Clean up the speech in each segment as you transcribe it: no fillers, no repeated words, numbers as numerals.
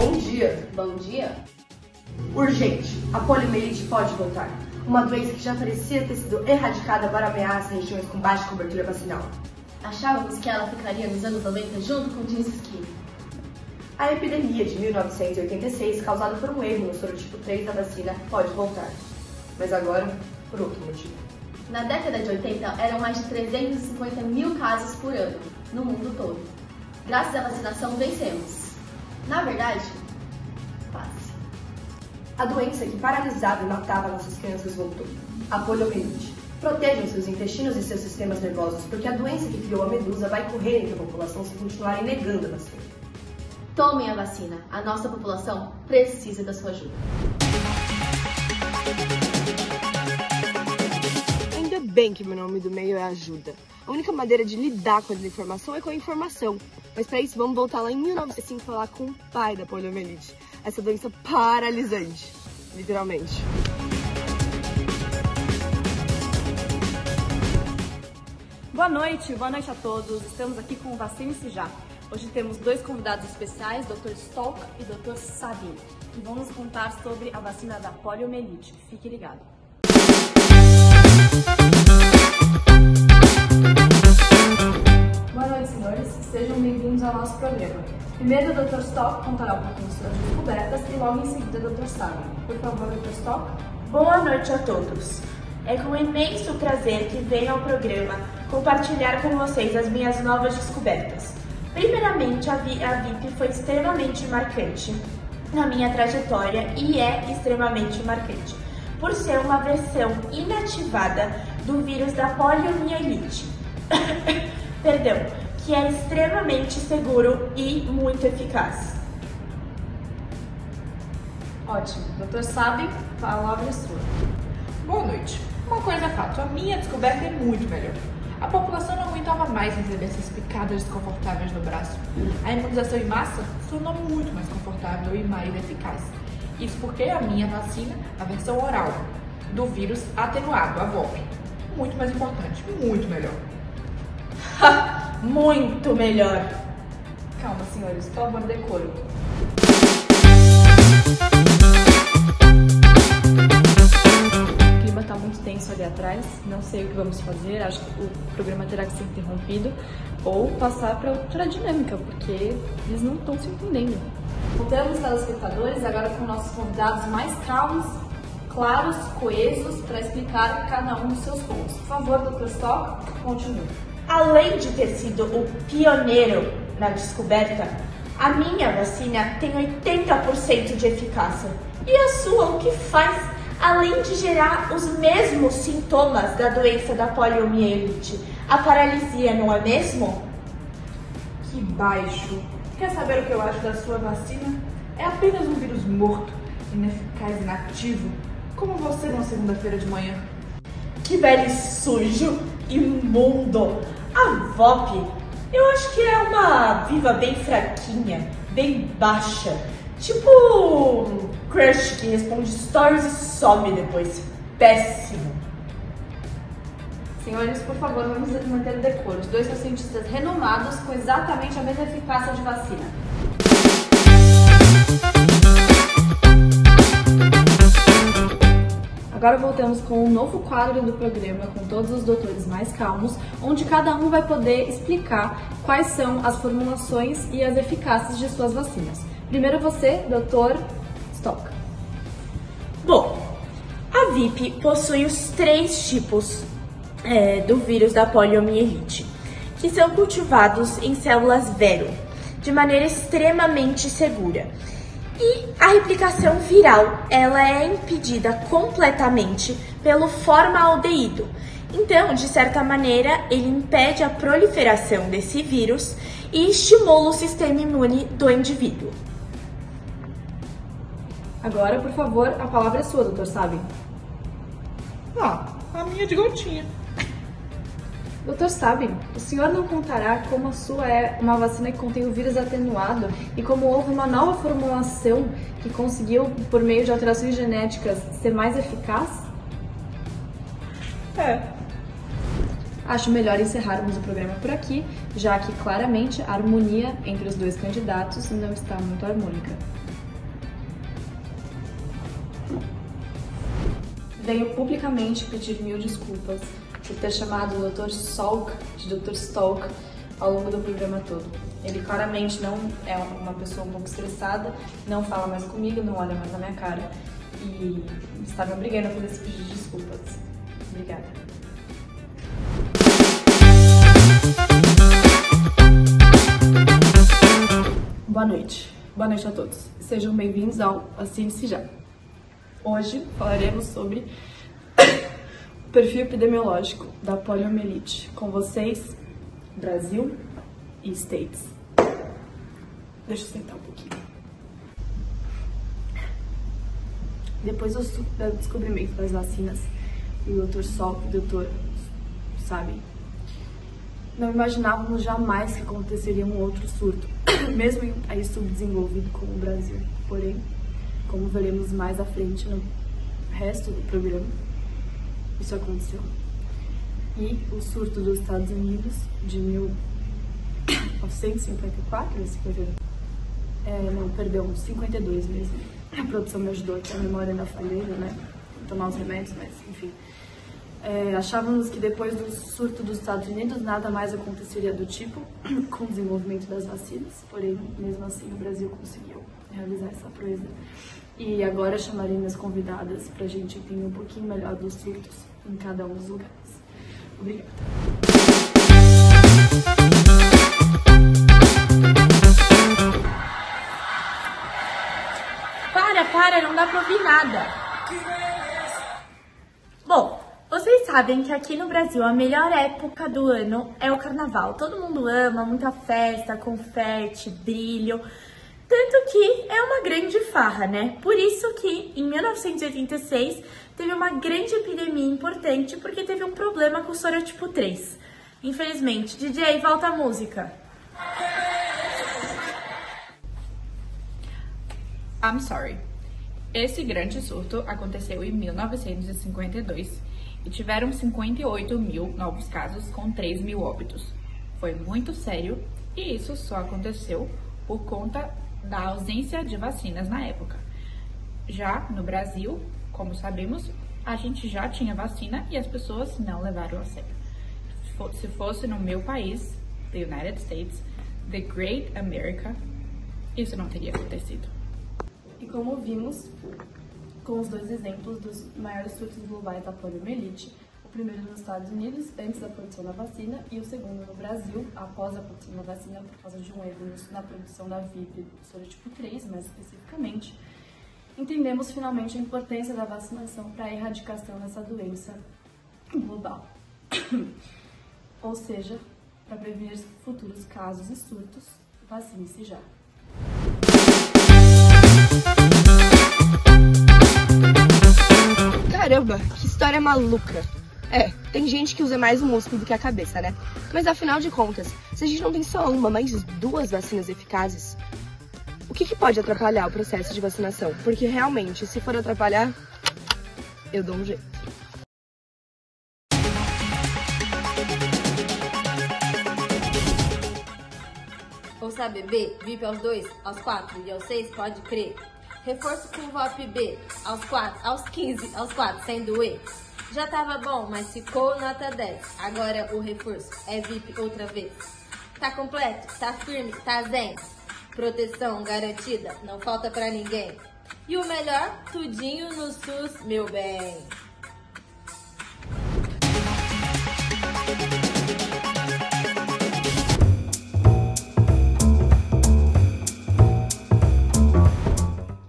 Bom dia. Bom dia. Urgente. A poliomielite pode voltar. Uma doença que já parecia ter sido erradicada agora ameaça regiões com baixa cobertura vacinal. Achávamos que ela ficaria nos anos 90 junto com o Dinskine. A epidemia de 1986, causada por um erro no sorotipo 3 da vacina, pode voltar. Mas agora, por outro motivo. Na década de 80, eram mais de 350 mil casos por ano, no mundo todo. Graças à vacinação, vencemos. Na verdade, quase. A doença que paralisava e matava nossas crianças voltou. A poliomielite. Protejam seus intestinos e seus sistemas nervosos, porque a doença que criou a medusa vai correr entre a população se continuarem negando a vacina. Tomem a vacina. A nossa população precisa da sua ajuda. Ainda bem que meu nome do meio é ajuda. A única maneira de lidar com a desinformação é com a informação. Mas para isso, vamos voltar lá em 1905 falar com o pai da poliomielite. Essa doença paralisante, literalmente. Boa noite a todos. Estamos aqui com o Vacine-se Já. Hoje temos dois convidados especiais, Dr. Stock e Dr. Sabin, que vão nos contar sobre a vacina da poliomielite. Fique ligado. Boa noite, senhores. Sejam bem-vindos ao nosso programa. Primeiro, o Dr. Stock contará um pouquinho sobre as descobertas e logo em seguida o Dr. Sabin. Por favor, Dr. Stock. Boa noite a todos. É com imenso prazer que venho ao programa compartilhar com vocês as minhas novas descobertas. Primeiramente, a VIP foi extremamente marcante na minha trajetória e é extremamente marcante por ser uma versão inativada do vírus da poliomielite. Perdão, que é extremamente seguro e muito eficaz. Ótimo. Dr. Sabin, a palavra é sua. Boa noite. Uma coisa é fato, a minha descoberta é muito melhor. A população não aguentava mais receber essas picadas desconfortáveis no braço. A imunização em massa se tornou muito mais confortável e mais eficaz. Isso porque a minha vacina, a versão oral do vírus atenuado, a VOP, muito mais importante, muito melhor. Muito melhor. Calma, senhores, por favor, decoro. O clima está muito tenso ali atrás, não sei o que vamos fazer, acho que o programa terá que ser interrompido ou passar para outra dinâmica, porque eles não estão se entendendo. Voltamos, telespectadores, agora com nossos convidados mais calmos, claros, coesos, para explicar cada um dos seus pontos. Por favor, Dr. Stock, continue. Além de ter sido o pioneiro na descoberta, a minha vacina tem 80% de eficácia. E a sua, o que faz? Além de gerar os mesmos sintomas da doença da poliomielite, a paralisia, não é mesmo? Que baixo! Quer saber o que eu acho da sua vacina? É apenas um vírus morto, ineficaz e inativo, como você na segunda-feira de manhã. Que velho sujo, imundo! A VOP, eu acho que é uma viva bem fraquinha, bem baixa. Tipo crush que responde stories e some depois. Péssimo. Senhores, por favor, vamos manter o decoro. Os dois são cientistas renomados com exatamente a mesma eficácia de vacina. Agora voltamos com um novo quadro do programa, com todos os doutores mais calmos, onde cada um vai poder explicar quais são as formulações e as eficácias de suas vacinas. Primeiro você, Dr. Stock. Bom, a VIP possui os 3 tipos do vírus da poliomielite, que são cultivados em células vero, de maneira extremamente segura. E a replicação viral, ela é impedida completamente pelo formaldeído. Então, de certa maneira, ele impede a proliferação desse vírus e estimula o sistema imune do indivíduo. Agora, por favor, a palavra é sua, Dr. Sabin. A minha de gotinha. Dr. Sabin, o senhor não contará como a sua é uma vacina que contém o vírus atenuado e como houve uma nova formulação que conseguiu, por meio de alterações genéticas, ser mais eficaz? Acho melhor encerrarmos o programa por aqui, já que claramente a harmonia entre os dois candidatos não está muito harmônica. Venho publicamente pedir mil desculpas por ter chamado o Dr. Salk de Dr. Stalk ao longo do programa todo. Ele claramente não é uma pessoa um pouco estressada, não fala mais comigo, não olha mais na minha cara e está me obrigando a fazer esse pedido de desculpas. Obrigada. Boa noite a todos. Sejam bem-vindos ao Vacine-se Já. Hoje falaremos sobre o perfil epidemiológico da poliomielite. Com vocês, Brasil e States. Deixa eu sentar um pouquinho. Depois do descobrimento das vacinas, o Dr. Salk e o Dr. Sabe, não imaginávamos jamais que aconteceria um outro surto, mesmo em um país subdesenvolvido como o Brasil. Porém, como veremos mais à frente no resto do programa, isso aconteceu. E o surto dos Estados Unidos de 1954, 52 mesmo. A produção me ajudou, que a memória ainda falhei, né? Tomar os remédios, mas enfim. Achávamos que depois do surto dos Estados Unidos nada mais aconteceria do tipo com o desenvolvimento das vacinas, porém, mesmo assim, o Brasil conseguiu realizar essa proeza. E agora chamarei minhas convidadas para a gente entender um pouquinho melhor dos surtos em cada um dos lugares. Obrigada. Para, não dá pra ouvir nada. Bom, vocês sabem que aqui no Brasil a melhor época do ano é o carnaval. Todo mundo ama, muita festa, confete, brilho. Tanto que é uma grande farra, né? Por isso que em 1986 teve uma grande epidemia importante porque teve um problema com o sorotipo 3. Infelizmente, DJ, volta a música. I'm sorry. Esse grande surto aconteceu em 1952 e tiveram 58 mil novos casos com 3 mil óbitos. Foi muito sério e isso só aconteceu por conta da ausência de vacinas na época. Já no Brasil, como sabemos, a gente já tinha vacina e as pessoas não levaram a sério. Se fosse no meu país, the United States, the Great America, isso não teria acontecido. E como vimos com os dois exemplos dos maiores surtos globais da poliomielite, o primeiro nos Estados Unidos, antes da produção da vacina, e o segundo no Brasil, após a produção da vacina, por causa de um erro na produção da VIP do sorotipo 3, mais especificamente, entendemos finalmente a importância da vacinação para a erradicação dessa doença global. Ou seja, para prevenir futuros casos e surtos, vacine-se já. Caramba, que história maluca. Tem gente que usa mais o músculo do que a cabeça, né? Mas afinal de contas, se a gente não tem só uma, mas 2 vacinas eficazes, o que pode atrapalhar o processo de vacinação? Porque realmente, se for atrapalhar, eu dou um jeito. Ou sabe B, VIP aos 2, aos 4 e aos 6, pode crer. Reforço com VOP B, aos 4, aos 15, aos 4, sem doer. Já tava bom, mas ficou nota 10. Agora o reforço é VIP outra vez. Tá completo, tá firme, tá zen. Proteção garantida, não falta pra ninguém. E o melhor, tudinho no SUS, meu bem.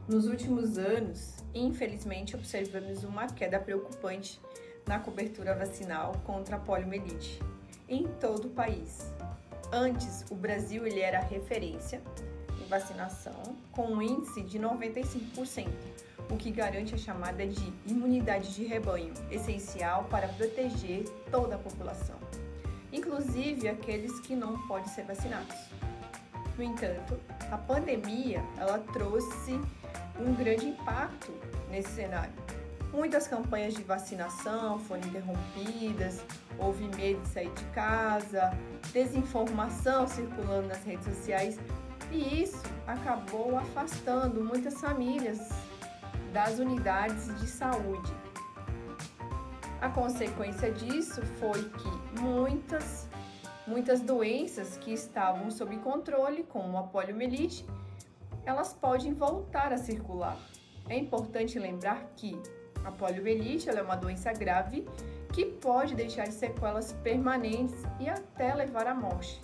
Nos últimos anos, infelizmente, observamos uma queda preocupante na cobertura vacinal contra a poliomielite em todo o país. Antes, o Brasil era referência em vacinação com um índice de 95%, o que garante a chamada de imunidade de rebanho, essencial para proteger toda a população, inclusive aqueles que não podem ser vacinados. No entanto, a pandemia ela trouxe um grande impacto nesse cenário. Muitas campanhas de vacinação foram interrompidas, houve medo de sair de casa, desinformação circulando nas redes sociais e isso acabou afastando muitas famílias das unidades de saúde. A consequência disso foi que muitas doenças que estavam sob controle, como a poliomielite, elas podem voltar a circular. É importante lembrar que a poliomielite ela é uma doença grave que pode deixar sequelas permanentes e até levar à morte.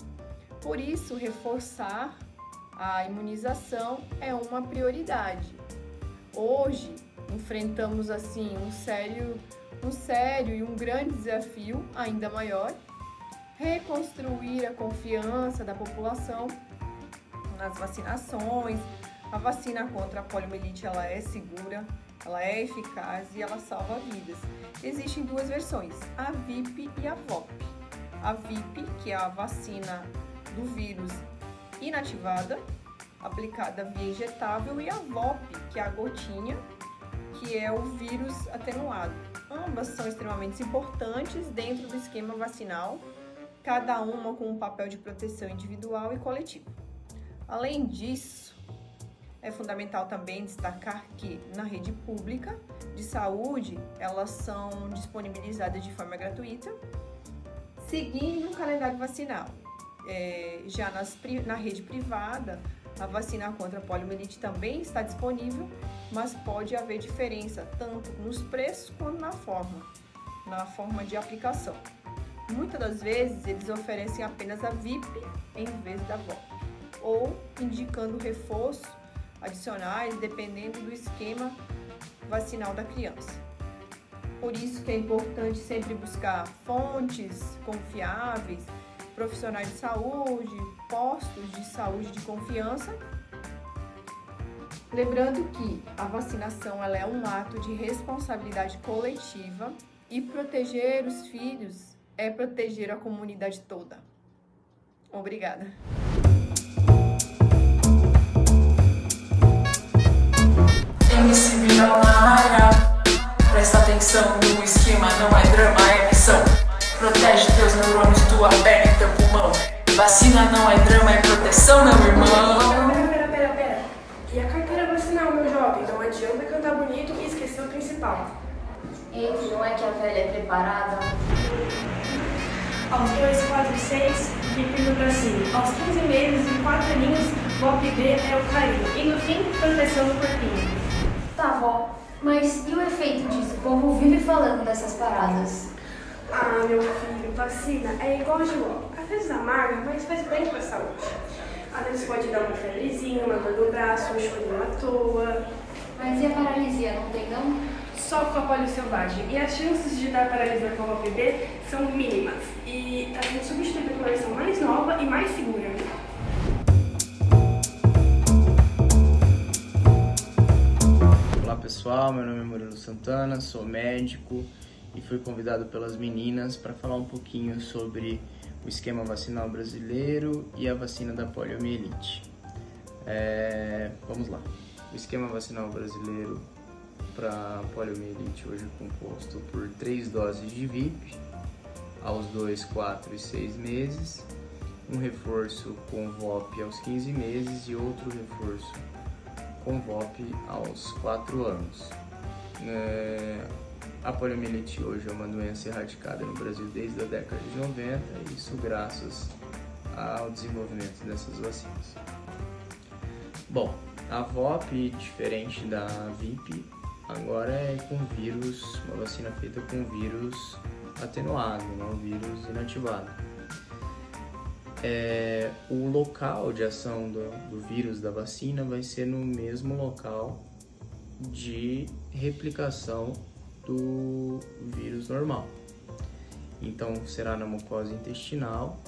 Por isso, reforçar a imunização é uma prioridade. Hoje, enfrentamos assim um sério e um grande desafio ainda maior: reconstruir a confiança da população nas vacinações. A vacina contra a poliomielite ela é segura, ela é eficaz e ela salva vidas. Existem duas versões, a VIP e a VOP. A VIP, que é a vacina do vírus inativada, aplicada via injetável, e a VOP, que é a gotinha, que é o vírus atenuado. Ambas são extremamente importantes dentro do esquema vacinal, cada uma com um papel de proteção individual e coletivo. Além disso, é fundamental também destacar que na rede pública de saúde, elas são disponibilizadas de forma gratuita, seguindo o calendário vacinal. Já na rede privada, a vacina contra a poliomielite também está disponível, mas pode haver diferença tanto nos preços quanto na forma de aplicação. Muitas das vezes eles oferecem apenas a VIP em vez da VOP, ou indicando reforço adicionais dependendo do esquema vacinal da criança. Por isso que é importante sempre buscar fontes confiáveis, profissionais de saúde, postos de saúde de confiança. Lembrando que a vacinação ela é um ato de responsabilidade coletiva e proteger os filhos é proteger a comunidade toda. Obrigada. MC Viral na área, presta atenção, no esquema não é drama, é missão. Protege teus neurônios, tua perna e teu pulmão. Vacina não é drama, é proteção, meu irmão. Pera. E a carteira vacinal, meu jovem? Não adianta cantar bonito e esquecer o principal. Eita, não é que a velha é preparada? Aos 2, 4 e 6, VIP no bracinho. Aos 15 meses e 4 aninhos, VOP B é o carinho. E no fim, proteção do corpinho. Tá, vó. Mas e o efeito disso? O povo vive falando dessas paradas. Ah, meu filho, vacina é igual João. Às vezes amarga, mas faz bem pra saúde. Às vezes pode dar uma febrezinha, uma dor no braço, um chorinho à toa. Mas e a paralisia, não tem não? Só com a polio selvagem. E as chances de dar paralisia com a VOP são mínimas. E a gente substitui por uma versão mais nova e mais segura. Olá pessoal, meu nome é Murilo Santana, sou médico e fui convidado pelas meninas para falar um pouquinho sobre o esquema vacinal brasileiro e a vacina da poliomielite. Vamos lá. O esquema vacinal brasileiro para poliomielite hoje é composto por 3 doses de VIP aos 2, 4 e 6 meses, um reforço com VOP aos 15 meses e outro reforço com VOP aos 4 anos. A poliomielite hoje é uma doença erradicada no Brasil desde a década de 90, isso graças ao desenvolvimento dessas vacinas. Bom, a VOP, diferente da VIP, agora é com vírus, uma vacina feita com vírus atenuado, não vírus inativado. O local de ação do vírus da vacina vai ser no mesmo local de replicação do vírus normal. Então será na mucosa intestinal.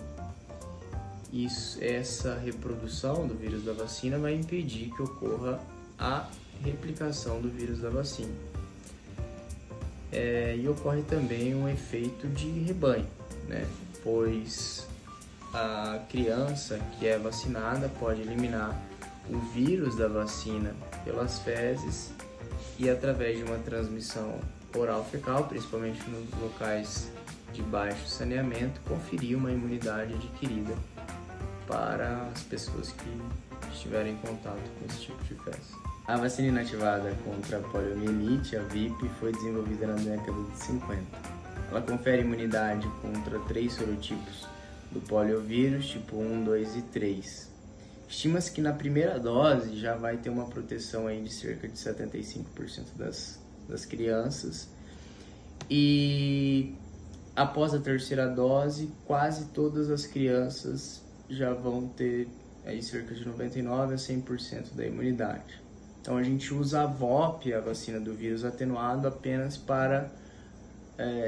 Essa reprodução do vírus da vacina vai impedir que ocorra a replicação do vírus da vacina. E ocorre também um efeito de rebanho, né? Pois a criança que é vacinada pode eliminar o vírus da vacina pelas fezes e através de uma transmissão oral-fecal, principalmente nos locais de baixo saneamento, conferir uma imunidade adquirida para as pessoas que estiverem em contato com esse tipo de fezes. A vacina inativada contra a poliomielite, a VIP, foi desenvolvida na década de 50. ela confere imunidade contra 3 sorotipos do poliovírus, tipo 1, 2 e 3. Estima-se que na primeira dose já vai ter uma proteção aí de cerca de 75% das crianças. E após a terceira dose, quase todas as crianças já vão ter aí cerca de 99% a 100% da imunidade. Então a gente usa a VOP, a vacina do vírus atenuado, apenas para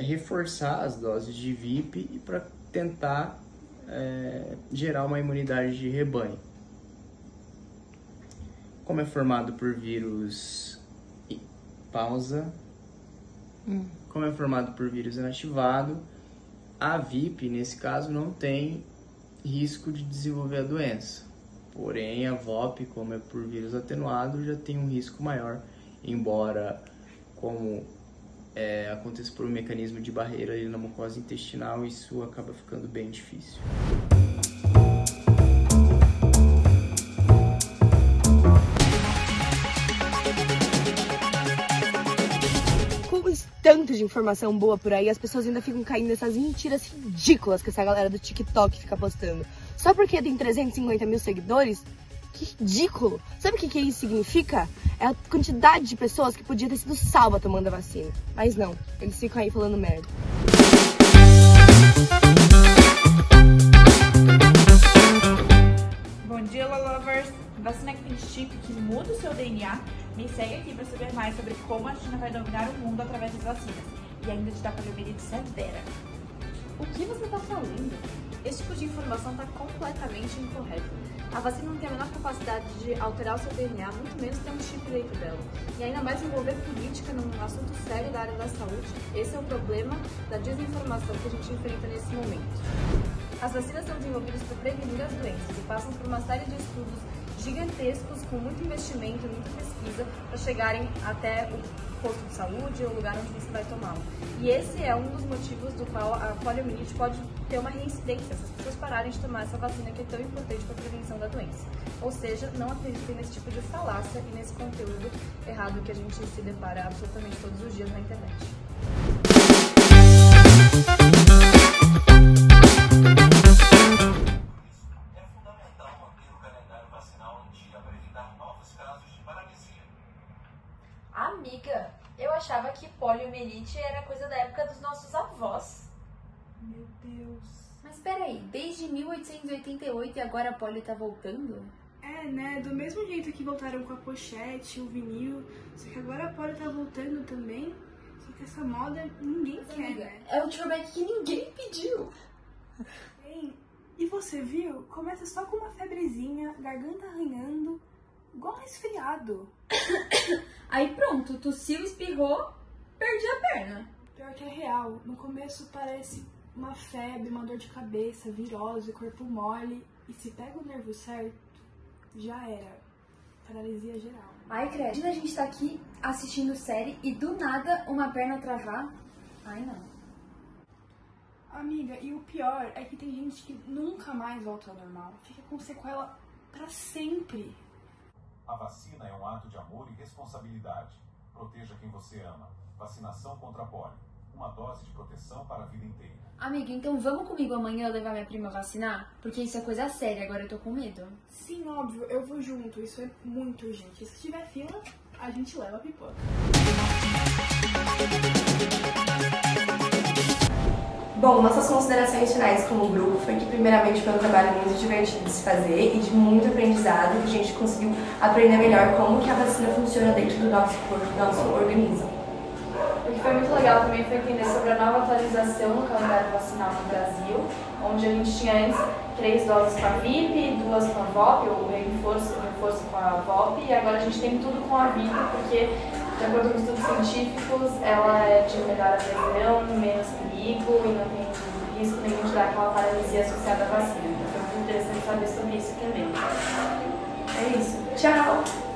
reforçar as doses de VIP e para tentar gerar uma imunidade de rebanho. Como é formado por vírus Como é formado por vírus inativado, a VIP, nesse caso, não tem risco de desenvolver a doença. Porém, a VOP, como é por vírus atenuado, já tem um risco maior, embora, como aconteça por um mecanismo de barreira ali na mucosa intestinal, isso acaba ficando bem difícil. Tanto de informação boa por aí, as pessoas ainda ficam caindo nessas mentiras ridículas que essa galera do TikTok fica postando. Só porque tem 350 mil seguidores? Que ridículo! Sabe o que isso significa? É a quantidade de pessoas que podia ter sido salva tomando a vacina. Mas não, eles ficam aí falando merda. Bom dia, Lolovers! Vacina que tem chip que muda o seu DNA. Me segue aqui para saber mais sobre como a China vai dominar o mundo através das vacinas e ainda te dá poliomielite severa. O que você está falando? Esse tipo de informação está completamente incorreto. A vacina não tem a menor capacidade de alterar o seu DNA, muito menos ter um chip dentro dela. E ainda mais envolver política num assunto sério da área da saúde. Esse é o problema da desinformação que a gente enfrenta nesse momento. As vacinas são desenvolvidas para prevenir as doenças e passam por uma série de estudos gigantescos, com muito investimento, muita pesquisa, para chegarem até o posto de saúde ou o lugar onde você vai tomá-lo. E esse é um dos motivos do qual a poliomielite pode ter uma reincidência, se as pessoas pararem de tomar essa vacina que é tão importante para a prevenção da doença. Ou seja, não acreditem nesse tipo de falácia e nesse conteúdo errado que a gente se depara absolutamente todos os dias na internet. Amiga, eu achava que poliomielite era coisa da época dos nossos avós. Meu Deus. Mas peraí, desde 1888 e agora a polio tá voltando? É, né? Do mesmo jeito que voltaram com a pochete, o vinil, só que agora a polio tá voltando também. Só que essa moda ninguém quer, né? É um throwback que ninguém pediu. Hein? E você viu? Começa só com uma febrezinha, garganta arranhando, igual um resfriado. Aí pronto, tossiu, espirrou, perdi a perna. Pior que é real. No começo parece uma febre, uma dor de cabeça, virose, corpo mole. E se pega o nervo certo, já era. Paralisia geral. Ai, credo. Imagina a gente tá aqui assistindo série e do nada uma perna travar. Ai, não. Amiga, e o pior é que tem gente que nunca mais volta ao normal. Fica com sequela pra sempre. A vacina é um ato de amor e responsabilidade. Proteja quem você ama. Vacinação contra a polio. Uma dose de proteção para a vida inteira. Amiga, então vamos comigo amanhã levar minha prima vacinar? Porque isso é coisa séria, agora eu tô com medo. Sim, óbvio, eu vou junto. Isso é muito urgente. Se tiver fila, a gente leva a pipoca. Bom, nossas considerações finais como grupo foi que primeiramente foi um trabalho muito divertido de se fazer e de muito aprendizado, que a gente conseguiu aprender melhor como que a vacina funciona dentro do nosso corpo, do nosso organismo. O que foi muito legal também foi entender sobre a nova atualização no calendário vacinal no Brasil, onde a gente tinha antes 3 doses com a VIP, 2 com a VOP, ou reforço com a VOP, e agora a gente tem tudo com a VIP, porque, de acordo com estudos científicos, ela é de melhor adesão, menos perigo e não tem risco nenhum de dar aquela paralisia associada à vacina. Então foi muito interessante saber sobre isso também. É isso. Tchau!